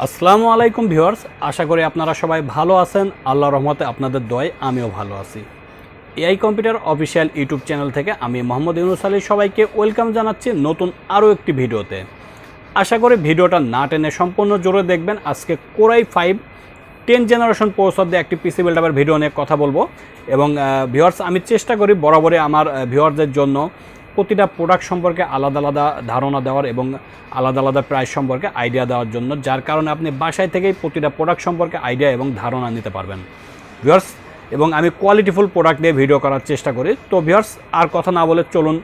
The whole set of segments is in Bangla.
আসসালামু আলাইকুম ভিউয়ার্স, আশা করি আপনারা সবাই ভালো আছেন। আল্লাহর রহমতে আপনাদের দোয়ায় আমিও ভালো আছি। AI computer official YouTube channel থেকে আমি মোহাম্মদ ইউনুস আলী সবাইকে ওয়েলকাম জানাচ্ছি নতুন আরও একটি ভিডিওতে। আশা করি ভিডিওটা না টেনে সম্পূর্ণ জোরে দেখবেন। আজকে কোরাই 5 10 জেনারেশন প্রসেসর দিয়ে একটি পিসি বিল্ড আপের ভিডিও নিয়ে কথা বলবো। এবং ভিউয়ার্স, আমি চেষ্টা করি বরাবরই আমার ভিউয়ারদের জন্য প্রতিটা প্রোডাক্ট সম্পর্কে আলাদা আলাদা ধারণা দেওয়ার এবং আলাদা আলাদা প্রাইস সম্পর্কে আইডিয়া দেওয়ার জন্য, যার কারণে আপনি বাসায় থেকেই প্রতিটা প্রোডাক্ট সম্পর্কে আইডিয়া এবং ধারণা নিতে পারবেন ভিউয়ার্স। এবং আমি কোয়ালিটিফুল প্রোডাক্ট দিয়ে ভিডিও করার চেষ্টা করি। তো ভিউয়ার্স, আর কথা না বলে চলুন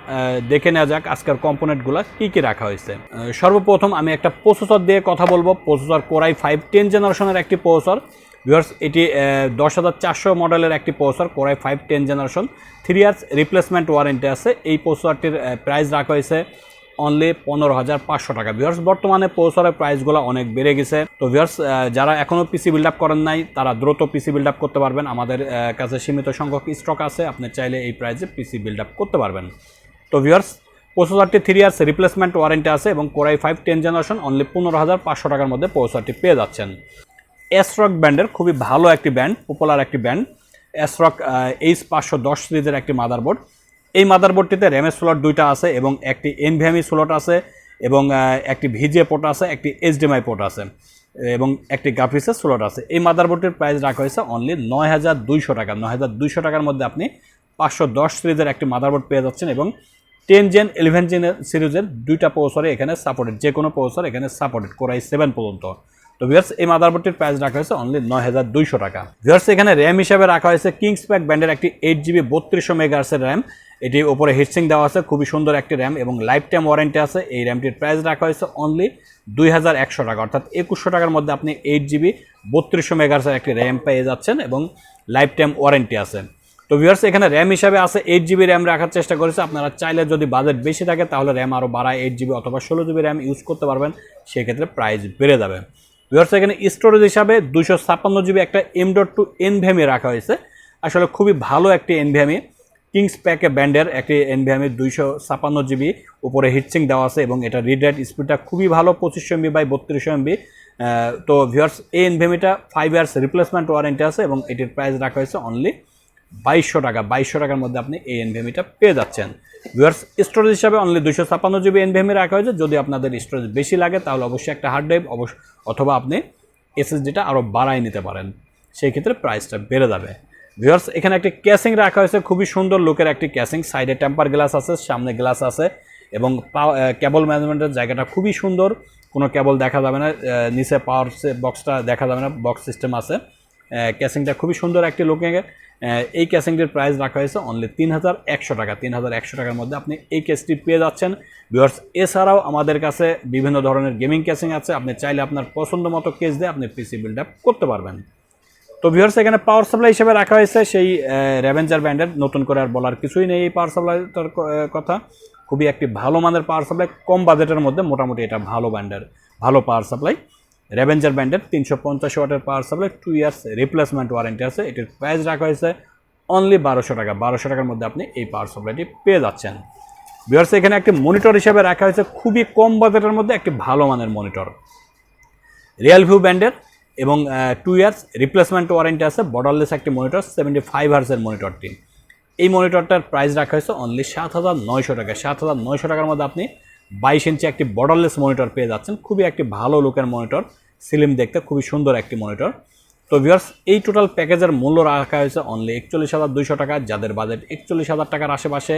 দেখে নেওয়া যাক আজকের কম্পোনেন্টগুলো কী কী রাখা হয়েছে। সর্বপ্রথম আমি একটা প্রসেসর দিয়ে কথা বলবো। প্রসেসর কোরাই 5 10 জেনারেশনের একটি প্রসেসর ভিউয়ার্স। এটি 10400 মডেলের একটি processor, core i 5 10 generation, 3 years replacement warranty আছে। এই প্রসেসরটির প্রাইস রাখা হয়েছে অনলি 15,500 টাকা। ভিউয়ার্স, বর্তমানে প্রসেসরের প্রাইসগুলো অনেক বেড়ে গেছে। তো ভিউয়ার্স, যারা এখনও পিসি বিল্ড আপ করেন নাই তারা দ্রুত পিসি বিল্ড আপ করতে পারবেন। আমাদের কাছে সীমিত সংখ্যক স্টক আছে, আপনি চাইলে এই প্রাইসে পিসি বিল্ড আপ করতে পারবেন। তো ভিউয়ার্স, প্রসেসরটি 3 ইয়ার্স রিপ্লেসমেন্ট ওয়ারেন্টি আছে এবং কোরাই 5 10 জেনারেশন অনলি 15,500 টাকার মধ্যে প্রসেসরটি পেয়ে যাচ্ছেন। অ্যাসরক ব্র্যান্ডের খুবই ভালো একটি ব্র্যান্ড, পপুলার একটি ব্র্যান্ড, অ্যাসরক H510 সিরিজের একটি মাদারবোর্ড। এই মাদারবোর্ডটিতে র্যামের স্লট 2টা আছে এবং একটি NVMe স্লট আছে এবং একটি VGA পোর্ট আছে, একটি HDMI পোর্ট আছে এবং একটি গ্রাফিক্সের স্লট আছে। এই মাদারবোর্ডটির প্রাইস রাখা হয়েছে অনলি 9,200 টাকা। 9,200 টাকার মধ্যে আপনি 510 সিরিজের একটি মাদারবোর্ড পেয়ে যাচ্ছেন এবং 10 জেন 11 জেন সিরিজের 2টা প্রসেসরে এখানে সাপোর্টেড, যে কোনো প্রসেসর এখানে সাপোর্টেড, কোরাই 7 পর্যন্ত। তো ভিউয়ার্স, এই মাদারবোর্ডটির প্রাইস রাখা হয়েছে অনলি 9,200 টাকা। ভিউয়ার্স, এখানে র্যাম হিসাবে রাখা হয়েছে কিংসপ্যাক ব্র্যান্ডের একটি 8GB 3200 মেগাহার্টজের র্যাম। এটি উপরে হিটসিং দেওয়া আছে, খুবই সুন্দর একটি র্যাম এবং লাইফ টাইম ওয়ারেন্টি আছে। এই র্যামটির প্রাইস রাখা হয়েছে অনলি 2,100 টাকা, অর্থাৎ 2,100 টাকার মধ্যে আপনি 8GB 3200 মেগাহার্টজের একটি র্যাম পেয়ে যাচ্ছেন এবং লাইফ টাইম ওয়ারেন্টি আছে। তো ভিউয়ার্স, এখানে র্যাম হিসাবে আছে 8GB র্যাম রাখার চেষ্টা করেছে। আপনারা চাইলে যদি বাজেট বেশি থাকে তাহলে র্যাম আরও বাড়ায় 8GB অথবা 16GB র্যাম ইউজ করতে পারবেন, সেক্ষেত্রে প্রাইস বেড়ে যাবে। ভিউয়ার্স, এখানে স্টোরেজ হিসাবে 256GB একটা M.2 NVMe রাখা হয়েছে। আসলে খুবই ভালো একটি NVMe, কিংসপ্যাক ব্র্যান্ডের একটি NVMe 256GB, উপরে হিটসিং দেওয়া আছে এবং এটা রিড রাইট স্পিডটা খুবই ভালো, 2500 MB বাই 3200 MB। তো ভিউয়ার্স, এই NVMeটা 5 ইয়ার্স রিপ্লেসমেন্ট ওয়ারেন্টি আছে এবং এটির প্রাইস রাখা হয়েছে অনলি 2,200 টাকা। 2,200 টাকার মধ্যে আপনি এই NVMeটা পেয়ে যাচ্ছেন। ভিউয়ার্স, স্টোরেজ হিসাবে অনলি 256GB NVMe রাখা হয়েছে। যদি আপনাদের স্টোরেজ বেশি লাগে তাহলে অবশ্যই একটা হার্ড ড্রাইভ অথবা আপনি SSDটা আরও বাড়ায় নিতে পারেন, সেই ক্ষেত্রে প্রাইসটা বেড়ে যাবে। ভিউয়ার্স, এখানে একটি ক্যাসিং রাখা হয়েছে, খুবই সুন্দর লুকের একটি ক্যাসিং। সাইডে টেম্পার গ্লাস আছে, সামনে গ্লাস আছে এবং কেবল ম্যানেজমেন্টের জায়গাটা খুবই সুন্দর, কোনো কেবল দেখা যাবে না, নিচে পাওয়ার বক্সটা দেখা যাবে না, বক্স সিস্টেম আছে। ক্যাসিংটা খুবই সুন্দর একটি লুকিং। এই ক্যাসিংটির প্রাইস রাখা হয়েছে অনলি 3,100 টাকা। 3,100 টাকার মধ্যে আপনি এই কেসটি পেয়ে যাচ্ছেন। ভিউয়ার্স, এছাড়াও আমাদের কাছে বিভিন্ন ধরনের গেমিং ক্যাসিং আছে, আপনি চাইলে আপনার পছন্দ মতো কেস দিয়ে আপনি পিসি বিল্ড আপ করতে পারবেন। তো ভিউয়ার্স, এখানে পাওয়ার সাপ্লাই হিসেবে রাখা হয়েছে সেই র্যাভেঞ্জার ব্র্যান্ডের, নতুন করে আর বলার কিছুই নেই এই পাওয়ার সাপ্লাইটার কথা। খুবই একটি ভালো মানের পাওয়ার সাপ্লাই, কম বাজেটের মধ্যে মোটামুটি এটা ভালো ব্র্যান্ডের, ভালো পাওয়ার সাপ্লাই। র্যাভেঞ্জার ব্র্যান্ডের 350 ওয়াটের power supply, 2 years replacement warranty আছে। এটির প্রাইস রাখা হয়েছে অনলি 1,200 টাকা। 1,200 টাকার মধ্যে আপনি এই পাওয়ার সাপ্লাইটি পেয়ে যাচ্ছেন। ভিউয়ার্স, এখানে একটি মনিটর হিসেবে রাখা হয়েছে খুবই কম বাজেটের মধ্যে একটি ভালো মানের মনিটর, রিয়ালভিউ ব্র্যান্ডের এবং 2 ইয়ার্স রিপ্লেসমেন্ট ওয়ারেন্টি আছে। বর্ডারলেস একটি মনিটর, 75 হার্জের মনিটরটি। এই মনিটরটার প্রাইস রাখা হয়েছে অনলি 7,900 টাকা। 7,900 টাকার মধ্যে আপনি 22 ইঞ্চি একটি বর্ডারলেস মনিটর পেয়ে যাচ্ছেন। খুবই একটি ভালো লুকের মনিটর, স্লিম দেখতে খুবই সুন্দর একটি মনিটর। তো ভিউয়ার্স, এই টোটাল প্যাকেজের মূল্য রাখা হয়েছে অনলি 41,200 টাকা। যাদের বাজেট 41,000 টাকার আশেপাশে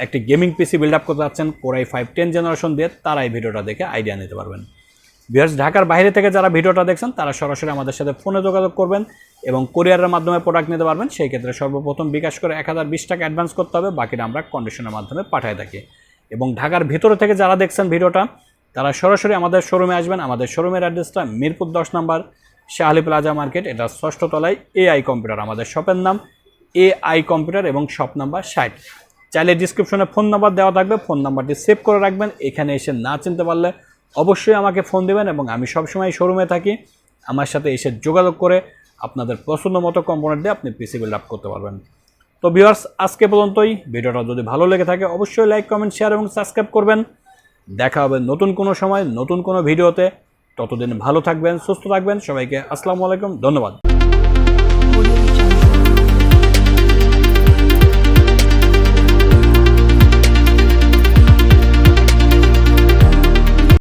একটি গেমিং পিসি বিল্ড আপ করতে যাচ্ছেন কোরাই 5 10 জেনারেশন দিয়ে, তারা এই ভিডিওটা দেখে আইডিয়া নিতে পারবেন। ভিউয়ার্স, ঢাকার বাইরে থেকে যারা ভিডিওটা দেখছেন তারা সরাসরি আমাদের সাথে ফোনে যোগাযোগ করবেন এবং কোরিয়ারের মাধ্যমে প্রোডাক্ট নিতে পারবেন। সেই ক্ষেত্রে সর্বপ্রথম বিকাশ করে 1,020 টাকা অ্যাডভান্স করতে হবে, বাকিটা আমরা কন্ডিশনের মাধ্যমে পাঠিয়ে থাকি। এবং ঢাকার ভিতরে থেকে যারা দেখছেন ভিডিওটা তারা সরাসরি আমাদের শোরুমে আসবেন। আমাদের শোরুমের অ্যাড্রেসটা মিরপুর 10 নম্বর শাহলি প্লাজা মার্কেট, এটা 6ষ্ঠ তলায় এআই কম্পিউটার। আমাদের শপের নাম এআই কম্পিউটার এবং শপ নাম্বার 60। চাইলে ডিসক্রিপশনে ফোন নাম্বার দেওয়া থাকবে, ফোন নাম্বারটি সেভ করে রাখবেন। এখানে এসে না চিনতে পারলে অবশ্যই আমাকে ফোন দেবেন এবং আমি সবসময় শোরুমে থাকি। আমার সাথে এসে যোগাযোগ করে আপনাদের পছন্দ মতো কম্পোনেন্ট দিয়ে আপনি পিসি বিল্ড আপ করতে পারবেন। তো ভিউয়ার্স, আজকে পর্যন্তই। ভিডিওটা যদি ভালো লেগে থাকে অবশ্যই লাইক, কমেন্ট, শেয়ার এবং সাবস্ক্রাইব করবেন। দেখা হবে নতুন কোনো সময় নতুন কোনো ভিডিওতে। ততদিন ভালো থাকবেন, সুস্থ থাকবেন। সবাইকে আসসালামু আলাইকুম, ধন্যবাদ।